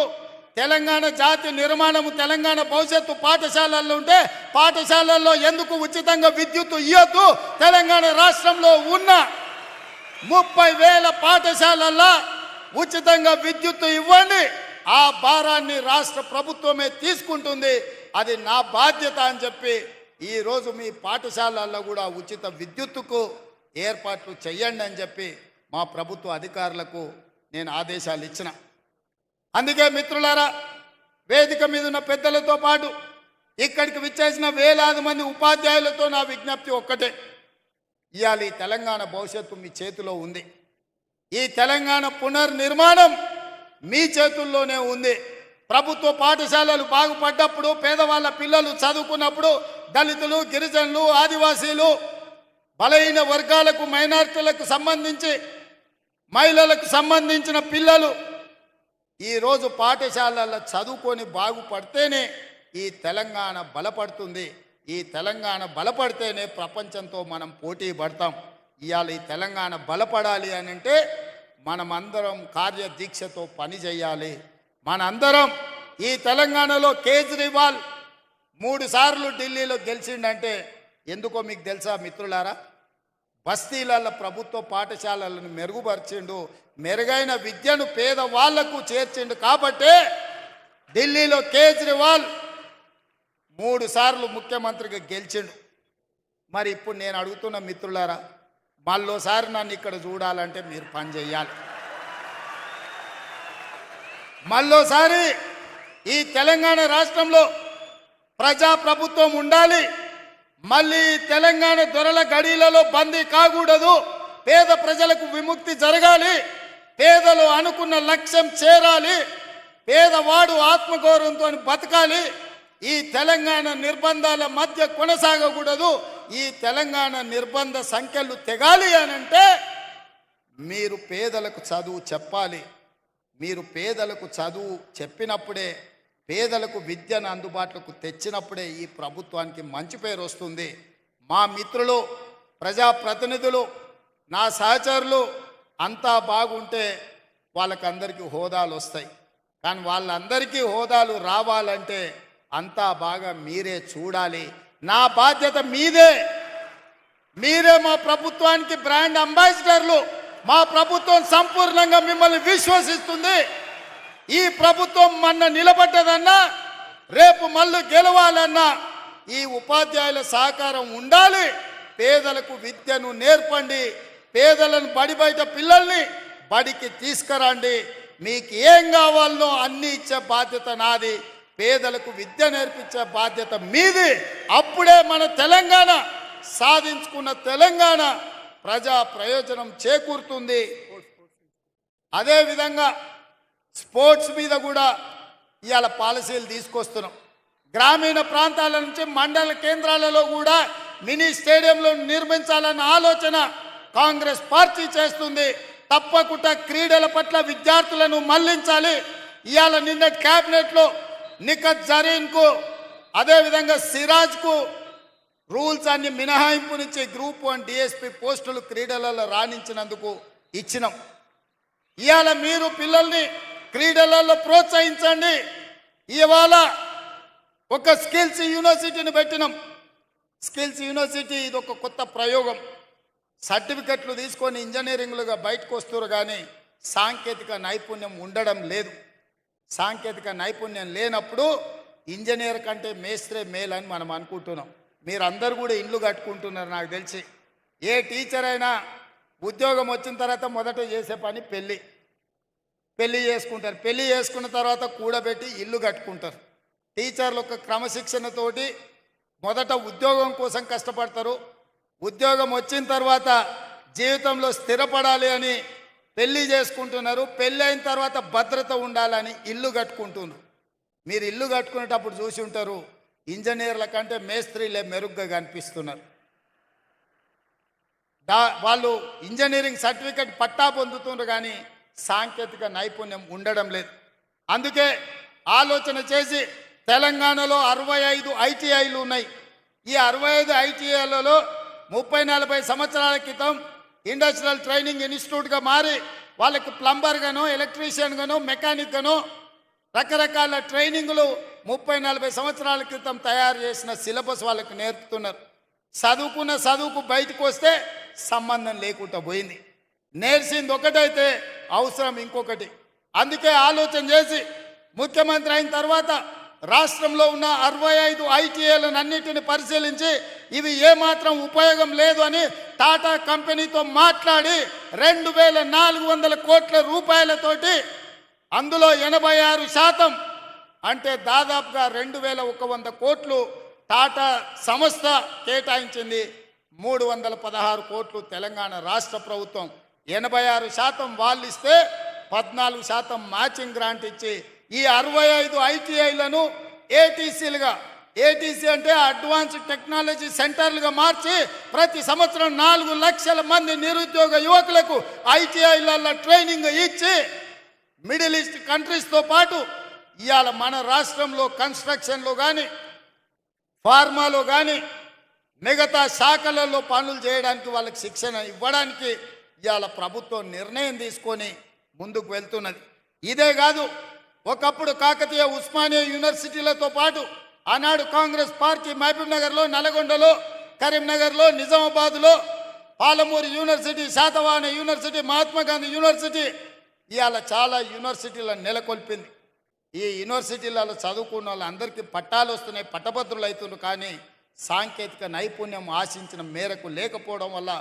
తెలంగాణ జాతి నిర్మాణము, తెలంగాణ భవిష్యత్తు పాఠశాలల్లో ఉంటే పాఠశాలల్లో ఎందుకు ఉచితంగా విద్యుత్ ఇవ్వద్దు? తెలంగాణ రాష్ట్రంలో ఉన్న 30,000 పాఠశాలల్లో ఉచితంగా విద్యుత్ ఇవ్వండి. ఆ భారాన్ని రాష్ట్ర ప్రభుత్వమే తీసుకుంటుంది. అది నా బాధ్యత అని చెప్పి ఈరోజు మీ పాఠశాలల్లో కూడా ఉచిత విద్యుత్తుకు ఏర్పాట్లు చేయండి అని చెప్పి మా ప్రభుత్వ అధికారులకు నేను ఆదేశాలు ఇచ్చిన. అందుకే మిత్రులారా, వేదిక మీద ఉన్న పెద్దలతో పాటు ఇక్కడికి విచ్చేసిన వేలాది మంది ఉపాధ్యాయులతో నా విజ్ఞప్తి ఒక్కటే, ఇవాళ ఈ తెలంగాణ భవిష్యత్తు మీ చేతిలో ఉంది. ఈ తెలంగాణ పునర్నిర్మాణం మీ చేతుల్లోనే ఉంది. ప్రభుత్వ పాఠశాలలు బాగుపడ్డప్పుడు, పేదవాళ్ళ పిల్లలు చదువుకున్నప్పుడు, దళితులు, గిరిజనులు, ఆదివాసీలు, బలహీన వర్గాలకు, మైనారిటీలకు సంబంధించి, మహిళలకు సంబంధించిన పిల్లలు ఈరోజు పాఠశాలల్లో చదువుకొని బాగుపడితేనే ఈ తెలంగాణ బలపడుతుంది. ఈ తెలంగాణ బలపడితేనే ప్రపంచంతో మనం పోటీ పడతాం. ఇవాళ ఈ తెలంగాణ బలపడాలి అని అంటే మనమందరం కార్యదీక్షతో పని చేయాలి. మనందరం ఈ తెలంగాణలో కేజ్రీవాల్ 3 సార్లు ఢిల్లీలో గెలిచిండంటే ఎందుకో మీకు తెలుసా మిత్రులారా? బస్తీలలో ప్రభుత్వ పాఠశాలలను మెరుగుపరిచిండు, మెరుగైన విద్యను పేదవాళ్లకు చేర్చిండు. కాబట్టే ఢిల్లీలో కేజ్రీవాల్ 3 సార్లు ముఖ్యమంత్రిగా గెలిచిండు. మరి ఇప్పుడు నేను అడుగుతున్న మిత్రులారా, మళ్ళోసారి నన్ను ఇక్కడ చూడాలంటే మీరు పని చేయాలి. మళ్ళోసారి ఈ తెలంగాణ రాష్ట్రంలో ప్రజాప్రభుత్వం ఉండాలి. మళ్ళీ తెలంగాణ దొరల గడిలలో బందీ కాకూడదు. పేద ప్రజలకు విముక్తి జరగాలి. పేదలు అనుకున్న లక్ష్యం చేరాలి. పేదవాడు ఆత్మగౌరవంతో బతకాలి. ఈ తెలంగాణ నిర్బంధాల మధ్య కొనసాగకూడదు. ఈ తెలంగాణ నిర్బంధ సంఖ్యలు తెగాలి అనంటే మీరు పేదలకు చదువు చెప్పాలి. మీరు పేదలకు చదువు చెప్పినప్పుడే, పేదలకు విద్యను అందుబాటులోకి తెచ్చినప్పుడే ఈ ప్రభుత్వానికి మంచి పేరు వస్తుంది. మా మిత్రులు, ప్రజాప్రతినిధులు, నా సహచరులు అంతా బాగుంటే వాళ్ళకందరికీ హోదాలు వస్తాయి. కానీ వాళ్ళందరికీ హోదాలు రావాలంటే అంతా బాగా మీరే చూడాలి. నా బాధ్యత మీదే. మీరే మా ప్రభుత్వానికి బ్రాండ్ అంబాసిడర్లు. మా ప్రభుత్వం సంపూర్ణంగా మిమ్మల్ని విశ్వసిస్తుంది. ఈ ప్రభుత్వం మొన్న నిలబడ్డదన్నా, రేపు మళ్ళీ గెలవాలన్నా ఈ ఉపాధ్యాయుల సహకారం ఉండాలి. పేదలకు విద్యను నేర్పండి. పేదలను బడి బయట పిల్లల్ని బడికి తీసుకురండి. మీకు ఏం కావాలనో అన్ని ఇచ్చే బాధ్యత నాది. పేదలకు విద్య నేర్పించే బాధ్యత మీది. అప్పుడే మన తెలంగాణ, సాధించుకున్న తెలంగాణ ప్రజా ప్రయోజనం చేకూరుతుంది. అదేవిధంగా స్పోర్ట్స్ మీద కూడా ఇవాళ పాలసీలు తీసుకొస్తున్నాం. గ్రామీణ ప్రాంతాల నుంచి మండల కేంద్రాలలో కూడా మినీ స్టేడియంలు నిర్మించాలన్న ఆలోచన కాంగ్రెస్ పార్టీ చేస్తుంది. తప్పకుండా క్రీడల పట్ల విద్యార్థులను మళ్లించాలి. ఇవాళ నిన్నటి క్యాబినెట్లో నిఖత్ జరీన్కు, అదేవిధంగా సిరాజ్కు రూల్స్ అన్ని మినహాయింపునిచ్చి గ్రూప్ 1 DSP పోస్టులు క్రీడలలో రాణించినందుకు ఇచ్చినాం. ఇవాళ మీరు పిల్లల్ని క్రీడలలో ప్రోత్సహించండి. ఇవాళ ఒక స్కిల్స్ యూనివర్సిటీని పెట్టినాం. స్కిల్స్ యూనివర్సిటీ ఇది ఒక కొత్త ప్రయోగం. సర్టిఫికెట్లు తీసుకొని ఇంజనీరింగ్లుగా బయటకు వస్తారు, కానీ సాంకేతిక నైపుణ్యం ఉండడం లేదు. సాంకేతిక నైపుణ్యం లేనప్పుడు ఇంజనీర్ కంటే మేస్త్రే మేల్ అని మనం అనుకుంటున్నాం. మీరందరూ కూడా ఇండ్లు కట్టుకుంటున్నారు. నాకు తెలిసి ఏ టీచర్ అయినా ఉద్యోగం వచ్చిన తర్వాత మొదట చేసే పని పెళ్ళి చేసుకుంటారు. పెళ్ళి చేసుకున్న తర్వాత కూడబెట్టి ఇల్లు కట్టుకుంటారు. టీచర్లు ఒక క్రమశిక్షణతోటి మొదట ఉద్యోగం కోసం కష్టపడతారు. ఉద్యోగం వచ్చిన తర్వాత జీవితంలో స్థిరపడాలి అని పెళ్ళి చేసుకుంటున్నారు. పెళ్ళి అయిన తర్వాత భద్రత ఉండాలని ఇల్లు కట్టుకుంటున్నారు. మీరు ఇల్లు కట్టుకునేటప్పుడు చూసి ఉంటారు, ఇంజనీర్ల కంటే మేస్త్రీలే మెరుగ్గా కనిపిస్తున్నారు. వాళ్ళు ఇంజనీరింగ్ సర్టిఫికెట్ పట్టా పొందుతున్నారు, కానీ సాంకేతిక నైపుణ్యం ఉండడం లేదు. అందుకే ఆలోచన చేసి తెలంగాణలో 65 ITIలు ఉన్నాయి. ఈ 65 ఐటీఐలలో 30-40 సంవత్సరాల క్రితం ఇండస్ట్రియల్ ట్రైనింగ్ ఇన్స్టిట్యూట్గా మారి వాళ్ళకి ప్లంబర్ గానో ఎలక్ట్రీషియన్ గానో మెకానిక్ గానో రకరకాల ట్రైనింగ్లు 30-40 సంవత్సరాల క్రితం తయారు చేసిన సిలబస్ వాళ్ళకి నేర్పుతున్నారు. చదువుకున్న చదువుకు బయటకు వస్తే సంబంధం లేకుండా పోయింది. నేర్చింది ఒకటైతే అవసరం ఇంకొకటి. అందుకే ఆలోచన చేసి ముఖ్యమంత్రి అయిన తర్వాత రాష్ట్రంలో ఉన్న 65 ఐటీఐలను అన్నిటిని పరిశీలించి ఇవి ఏమాత్రం ఉపయోగం లేదు అని టాటా కంపెనీతో మాట్లాడి 2400 కోట్ల రూపాయలతోటి అందులో 86% అంటే దాదాపుగా 2100 కోట్లు టాటా సంస్థ కేటాయించింది. 316 కోట్లు తెలంగాణ రాష్ట్ర ప్రభుత్వం, 86% వాళ్ళు ఇస్తే 14% మ్యాచింగ్ గ్రాంట్ ఇచ్చి ఈ 65 ఐటీఐలను ఏటీసీలుగా, ఏటీసీ అంటే అడ్వాన్స్డ్ టెక్నాలజీ సెంటర్లుగా మార్చి ప్రతి సంవత్సరం 4 లక్షల మంది నిరుద్యోగ యువకులకు ఐటీఐలలో ట్రైనింగ్ ఇచ్చి మిడిల్ ఈస్ట్ కంట్రీస్తో పాటు ఇవాళ మన రాష్ట్రంలో కన్స్ట్రక్షన్లో కానీ ఫార్మాలో కానీ మిగతా శాఖలలో పనులు చేయడానికి వాళ్ళకి శిక్షణ ఇవ్వడానికి ఇవాళ ప్రభుత్వం నిర్ణయం తీసుకొని ముందుకు వెళ్తున్నది. ఇదే కాదు, ఒకప్పుడు కాకతీయ ఉస్మానియా యూనివర్సిటీలతో పాటు ఆనాడు కాంగ్రెస్ పార్టీ మహబూబ్ నగర్లో, నల్గొండలో, కరీంనగర్లో, నిజామాబాద్లో, Palamuru university, Satavahana university, Mahatma Gandhi university ఇవాళ చాలా యూనివర్సిటీలను నెలకొల్పింది. ఈ యూనివర్సిటీలలో చదువుకున్న వాళ్ళందరికీ పట్టాలు వస్తున్నాయి, పట్టభద్రులు అవుతున్నారు. కానీ సాంకేతిక నైపుణ్యం ఆశించిన మేరకు లేకపోవడం వల్ల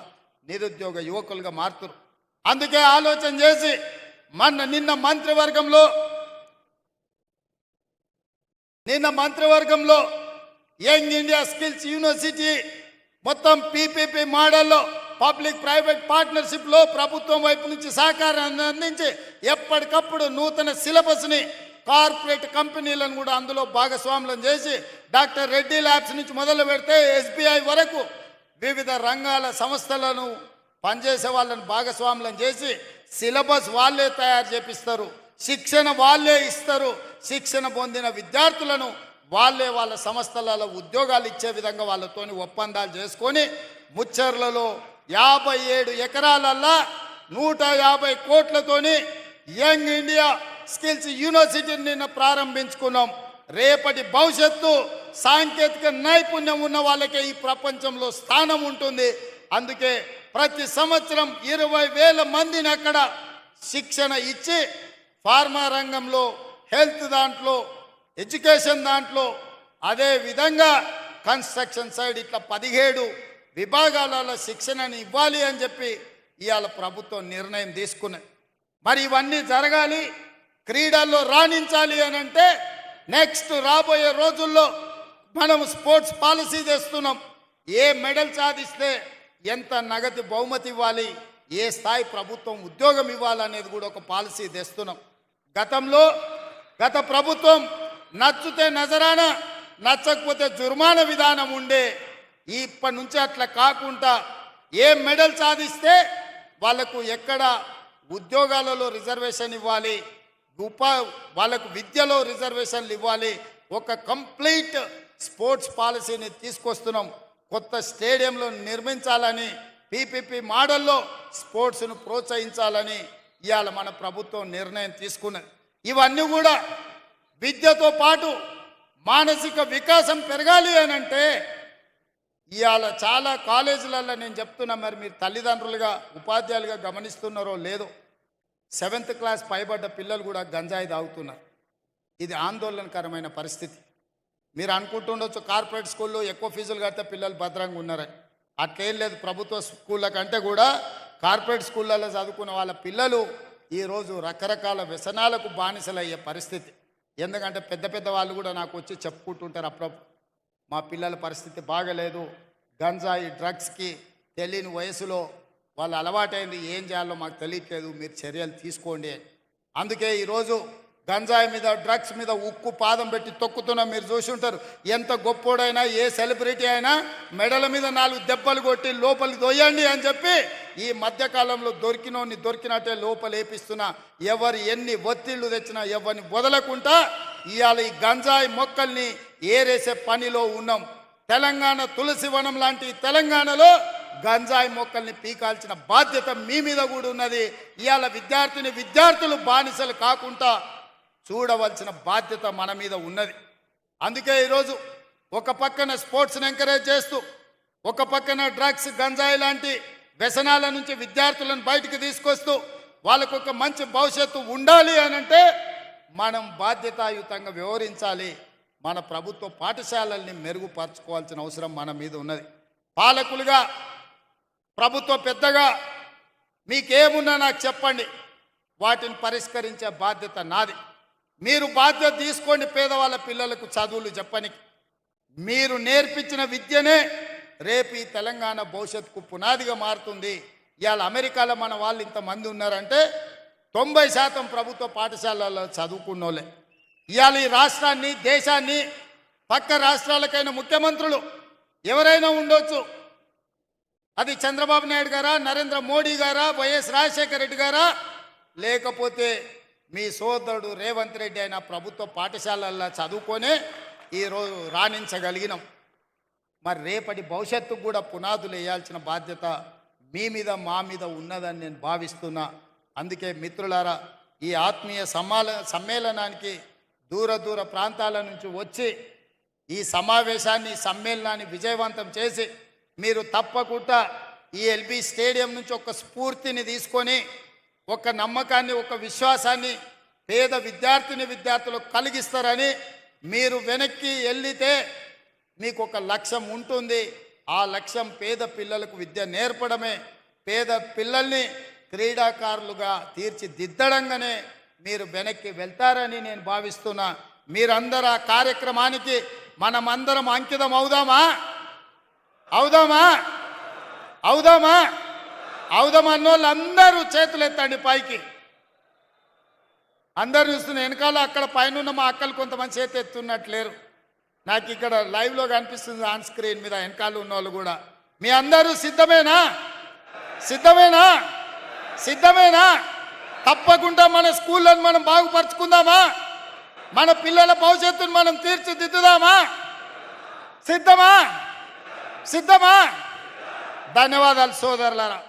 నిరుద్యోగ యువకులుగా మారుతున్నారు. అందుకే ఆలోచన చేసి నిన్న మంత్రివర్గంలో యంగ్ ఇండియా స్కిల్స్ యూనివర్సిటీ మొత్తం పీపీపీ మోడల్లో పబ్లిక్ ప్రైవేట్ పార్ట్నర్షిప్లో ప్రభుత్వం వైపు నుంచి సహకారాన్ని అందించి ఎప్పటికప్పుడు నూతన సిలబస్ని కార్పొరేట్ కంపెనీలను కూడా అందులో భాగస్వాములను చేసి డాక్టర్ రెడ్డి ల్యాబ్స్ నుంచి మొదలు పెడితే ఎస్బీఐ వరకు వివిధ రంగాల సంస్థలను పనిచేసే వాళ్ళని భాగస్వాములను చేసి సిలబస్ వాళ్ళే తయారు చేపిస్తారు, శిక్షణ వాళ్ళే ఇస్తారు. శిక్షణ పొందిన విద్యార్థులను వాళ్ళే వాళ్ళ సంస్థలలో ఉద్యోగాలు ఇచ్చే విధంగా వాళ్ళతోని ఒప్పందాలు చేసుకొని ముచ్చర్లలో 57 ఎకరాలల్లా 150 కోట్లతోని యంగ్ ఇండియా స్కిల్స్ యూనివర్సిటీని నిన్న ప్రారంభించుకున్నాం. రేపటి భవిష్యత్తు సాంకేతిక నైపుణ్యం ఉన్న వాళ్ళకే ఈ ప్రపంచంలో స్థానం ఉంటుంది. అందుకే ప్రతి సంవత్సరం 20,000 మందిని అక్కడ శిక్షణ ఇచ్చి ఫార్మా రంగంలో, హెల్త్ దాంట్లో, ఎడ్యుకేషన్ దాంట్లో, అదే విధంగా కన్స్ట్రక్షన్ సైడ్ ఇట్లా 17 విభాగాలలో శిక్షణని ఇవ్వాలి అని చెప్పి ఇవాళ ప్రభుత్వం నిర్ణయం తీసుకున్నది. మరి ఇవన్నీ జరగాలి, క్రీడల్లో రాణించాలి అని అంటే నెక్స్ట్ రాబోయే రోజుల్లో మనం స్పోర్ట్స్ పాలసీ తెస్తున్నాం. ఏ మెడల్ సాధిస్తే ఎంత నగదు బహుమతి ఇవ్వాలి, ఏ స్థాయి ప్రభుత్వం ఉద్యోగం ఇవ్వాలనేది కూడా ఒక పాలసీ తెస్తున్నాం. గత ప్రభుత్వం నచ్చితే నజరానా, నచ్చకపోతే జుర్మానా విధానం ఉండే. ఇప్పటి నుంచి అట్లా కాకుండా ఏ మెడల్ సాధిస్తే వాళ్ళకు ఎక్కడ ఉద్యోగాలలో రిజర్వేషన్ ఇవ్వాలి, వాళ్ళకు విద్యలో రిజర్వేషన్లు ఇవ్వాలి. ఒక కంప్లీట్ స్పోర్ట్స్ పాలసీని తీసుకొస్తున్నాం. కొత్త స్టేడియంలో నిర్మించాలని, పీపీపీ మోడల్లో స్పోర్ట్స్ను ప్రోత్సహించాలని ఇవాళ మన ప్రభుత్వం నిర్ణయం తీసుకున్నది. ఇవన్నీ కూడా విద్యతో పాటు మానసిక వికాసం పెరగాలి అని అంటే ఇవాళ చాలా కాలేజీలలో నేను చెప్తున్నా, మరి మీరు తల్లిదండ్రులుగా ఉపాధ్యాయులుగా గమనిస్తున్నారో లేదో, 7th క్లాస్ పైబడ్డ పిల్లలు కూడా గంజాయి తాగుతున్నారు. ఇది ఆందోళనకరమైన పరిస్థితి. మీరు అనుకుంటుండొచ్చు కార్పొరేట్ స్కూల్లో ఎక్కువ ఫీజులు కడితే పిల్లలు భద్రంగా ఉన్నారని. అట్లేం లేదు. ప్రభుత్వ స్కూళ్ళ కంటే కూడా కార్పొరేట్ స్కూళ్ళల్లో చదువుకున్న వాళ్ళ పిల్లలు ఈరోజు రకరకాల వ్యసనాలకు బానిసలయ్యే పరిస్థితి. ఎందుకంటే పెద్ద పెద్ద వాళ్ళు కూడా నాకు వచ్చి చెప్పుకుంటుంటారు అప్పుడప్పుడు, మా పిల్లల పరిస్థితి బాగలేదు, గంజాయి డ్రగ్స్కి తెలియని వయసులో వాళ్ళు అలవాటైంది, ఏం చేయాలో మాకు తెలియట్లేదు, మీరు చర్యలు తీసుకోండి. అందుకే ఈరోజు గంజాయి మీద, డ్రగ్స్ మీద ఉక్కు పాదం పెట్టి తొక్కుతున్నా. మీరు చూసి ఉంటారు, ఎంత గొప్పోడైనా ఏ సెలబ్రిటీ అయినా మెడల మీద 4 దెబ్బలు కొట్టి లోపలికి దొయ్యండి అని చెప్పి ఈ మధ్యకాలంలో దొరికినట్టే లోపలేపిస్తున్నా. ఎవరు ఎన్ని ఒత్తిళ్లు తెచ్చినా ఎవరిని వదలకుండా ఇవాళ ఈ గంజాయి మొక్కల్ని ఏరేసే పనిలో ఉన్నాం. తెలంగాణ తులసి వనం లాంటి తెలంగాణలో గంజాయి మొక్కల్ని పీకాల్సిన బాధ్యత మీ మీద కూడా ఉన్నది. ఇవాళ విద్యార్థులు బానిసలు కాకుండా చూడవలసిన బాధ్యత మన మీద ఉన్నది. అందుకే ఈరోజు ఒక పక్కన స్పోర్ట్స్ని ఎంకరేజ్ చేస్తూ, ఒక పక్కన డ్రగ్స్ గంజాయి లాంటి వ్యసనాల నుంచి విద్యార్థులను బయటికి తీసుకొస్తూ వాళ్ళకు ఒక మంచి భవిష్యత్తు ఉండాలి అనంటే మనం బాధ్యతాయుతంగా వ్యవహరించాలి. మన ప్రభుత్వ పాఠశాలల్ని మెరుగుపరచుకోవాల్సిన అవసరం మన మీద ఉన్నది. పాలకులుగా, ప్రభుత్వ పెద్దగా మీకేమున్నా నాకు చెప్పండి, వాటిని పరిష్కరించే బాధ్యత నాది. మీరు బాధ్యత తీసుకోండి. పేదవాళ్ళ పిల్లలకు చదువులు చెప్పనికి మీరు నేర్పించిన విద్యనే రేపు ఈ తెలంగాణ భవిష్యత్తుకు పునాదిగా మారుతుంది. ఇవాళ అమెరికాలో మన వాళ్ళు ఇంతమంది ఉన్నారంటే 90% ప్రభుత్వ పాఠశాలల్లో చదువుకున్నోళ్ళే. ఇవాళ ఈ రాష్ట్రాన్ని, దేశాన్ని, పక్క రాష్ట్రాలకైన ముఖ్యమంత్రులు ఎవరైనా ఉండొచ్చు. అది చంద్రబాబు నాయుడు గారా, నరేంద్ర మోడీ గారా, వైఎస్ రాజశేఖర రెడ్డి గారా, లేకపోతే మీ సోదరుడు రేవంత్ రెడ్డి అయిన ప్రభుత్వ పాఠశాలల్లో చదువుకొనే ఈరోజు రాణించగలిగినాం. మరి రేపటి భవిష్యత్తుకు కూడా పునాదులు వేయాల్సిన బాధ్యత మీ మీద, మా మీద ఉన్నదని నేను భావిస్తున్నా. అందుకే మిత్రులారా, ఈ ఆత్మీయ సమ్మేళనానికి దూర ప్రాంతాల నుంచి వచ్చి ఈ సమావేశాన్ని, సమ్మేళనాన్ని విజయవంతం చేసి మీరు తప్పకుండా ఈ ఎల్బీ స్టేడియం నుంచి ఒక స్ఫూర్తిని తీసుకొని, ఒక నమ్మకాన్ని, ఒక విశ్వాసాన్ని పేద విద్యార్థులకు కలిగిస్తారని, మీరు వెనక్కి వెళ్ళితే మీకు ఒక లక్ష్యం ఉంటుంది. ఆ లక్ష్యం పేద పిల్లలకు విద్య నేర్పడమే. పేద పిల్లల్ని క్రీడాకారులుగా తీర్చిదిద్దడంగానే మీరు వెనక్కి వెళ్తారని నేను భావిస్తున్నా. మీరందరూ ఆ కార్యక్రమానికి మనమందరం అంకితం అవుదామా? అన్నోళ్ళందరూ చేతులు ఎత్తండి పైకి. అందరు చూస్తున్న వెనకాల అక్కడ పైన మా అక్కలు కొంతమంది చేతి ఎత్తున్నట్లేరు. నాకు ఇక్కడ లైవ్లో కనిపిస్తుంది ఆన్ స్క్రీన్ మీద వెనకాల ఉన్న వాళ్ళు కూడా. మీ అందరూ సిద్ధమేనా? తప్పకుండా మన స్కూళ్ళను మనం బాగుపరుచుకుందామా? మన పిల్లల భవిష్యత్తును మనం తీర్చిదిద్దుదామా? సిద్ధమా? ధన్యవాదాలు సోదరులారా.